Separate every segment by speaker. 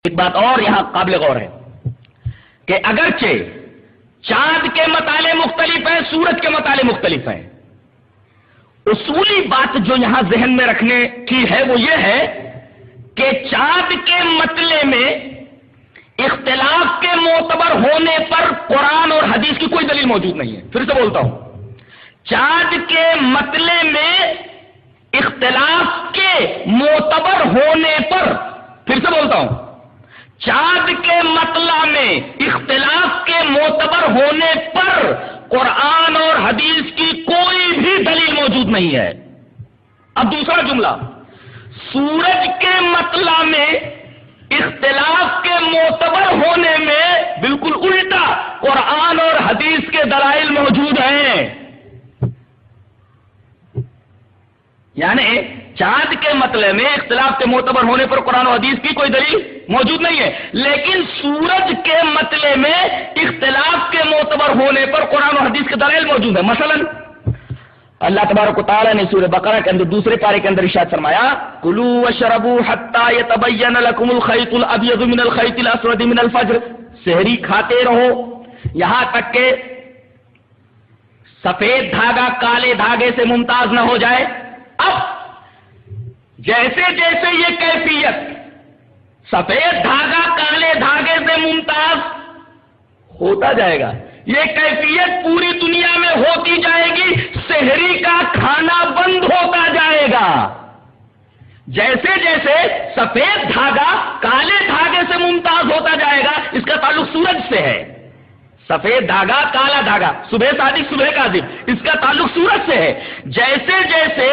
Speaker 1: ایک بات اور یہاں قابل غور ہے کہ اگرچہ چاند کے مطالعے مختلف ہیں، سورج کے مطالعے مختلف ہیں، اصولی بات جو یہاں ذہن میں رکھنے کی ہے وہ یہ ہے کہ چاند کے مطلع میں اختلاف کے معتبر ہونے پر قرآن اور حدیث کی کوئی دلیل موجود نہیں ہے۔ پھر سے بولتا ہوں، چاند کے مطلع میں اختلاف کے معتبر ہونے پر، پھر سے بولتا ہوں، چاند کے مطلع میں اختلاف کے معتبر ہونے پر قرآن اور حدیث کی کوئی بھی دلیل موجود نہیں ہے۔ اب دوسرا جملہ، سورج کے مطلع میں اختلاف کے معتبر ہونے میں بالکل الٹا قرآن اور حدیث کے دلائل موجود ہیں۔ یعنی چاند کے مطلع میں اختلاف کے معتبر ہونے پر قرآن و حدیث کی کوئی دلیل موجود نہیں ہے، لیکن سورج کے مطلع میں اختلاف کے معتبر ہونے پر قرآن و حدیث کے دلائل موجود ہیں۔ مثلا اللہ تبارک و تعالیٰ نے سورہ بقرہ کے اندر دوسرے پارے کے اندر ارشاد فرمایا، کلوا واشربوا حتی یتبین لکم الخیط الابیض من الخیط الاسود من الفجر، سحری کھاتے رہو یہاں تک کہ سفید دھاگا کالے دھاگے سے ممتاز نہ ہو جائے۔ اب جیسے جیسے یہ کیفیت سفید دھاگا کالے دھاگے سے ممتاز ہوتا جائے گا، یہ کیفیت پوری دنیا میں ہوتی جائے گی، سحری کا کھانا بند ہوتا جائے گا۔ جیسے جیسے سفید دھاگا کالے دھاگے سے ممتاز ہوتا جائے گا، اس کا تعلق سورج سے ہے۔ سفید دھاگا کالا دھاگا، صبح صادق صبح کاذب، اس کا تعلق سورج سے ہے۔ جیسے جیسے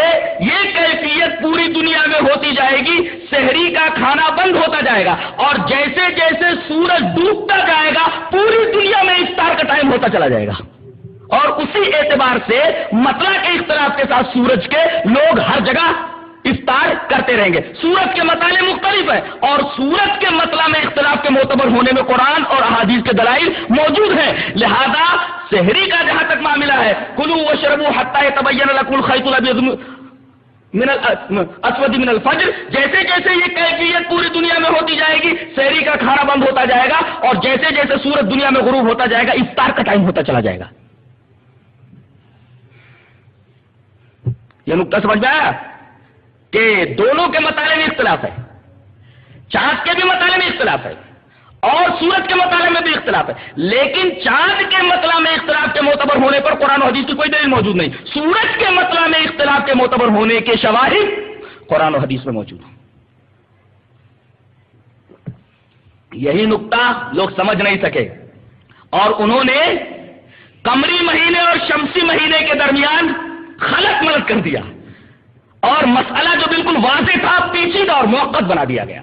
Speaker 1: یہ کیفیت پوری دنیا میں ہوتی جائے گی، سحری کا کھانا بند ہوتا جائے گا، اور جیسے جیسے سورج ڈوبتا جائے گا پوری دنیا میں افطار کا ٹائم ہوتا چلا جائے گا۔ اور اسی اعتبار سے مطلع کے اختلاف کے ساتھ سورج کے لوگ ہر جگہ افطار کرتے رہیں گے۔ سورج کے مطالعے مختلف ہیں، اور سورج کے مطلع میں اختلاف کے معتبر ہونے میں قرآن اور احادیث کے دلائل موجود ہیں۔ لہذا سحری کا جہاں تک معاملہ ہے، کلوا واشربوا حتی یتبین لکم الخیط الابیض من الاسود من الفجر، جیسے جیسے یہ کیفیت پوری دنیا میں ہوتی جائے گی، سحری کا کھانا بند ہوتا جائے گا، اور جیسے جیسے سورج دنیا میں غروب ہوتا جائے گا افطار کا ٹائم ہوتا چلا جائے گا۔ یہ نقطہ سمجھ میں آیا کہ دونوں کے مطالعے میں اختلاف ہے، چاند کے بھی مطالعے میں اختلاف ہے اور سورج کے مطالعے میں بھی اختلاف ہے، لیکن چاند کے مطلع میں اختلاف کے معتبر ہونے پر قرآن و حدیث کی کوئی دلیل موجود نہیں۔ سورج کے مطلع میں اختلاف کے معتبر ہونے کے شواہد قرآن و حدیث میں موجود ہیں۔ یہی نقطہ لوگ سمجھ نہیں سکے، اور انہوں نے قمری مہینے اور شمسی مہینے کے درمیان خلط ملط کر دیا، اور مسئلہ جو بالکل واضح تھا پیچیدہ اور موقت بنا دیا گیا۔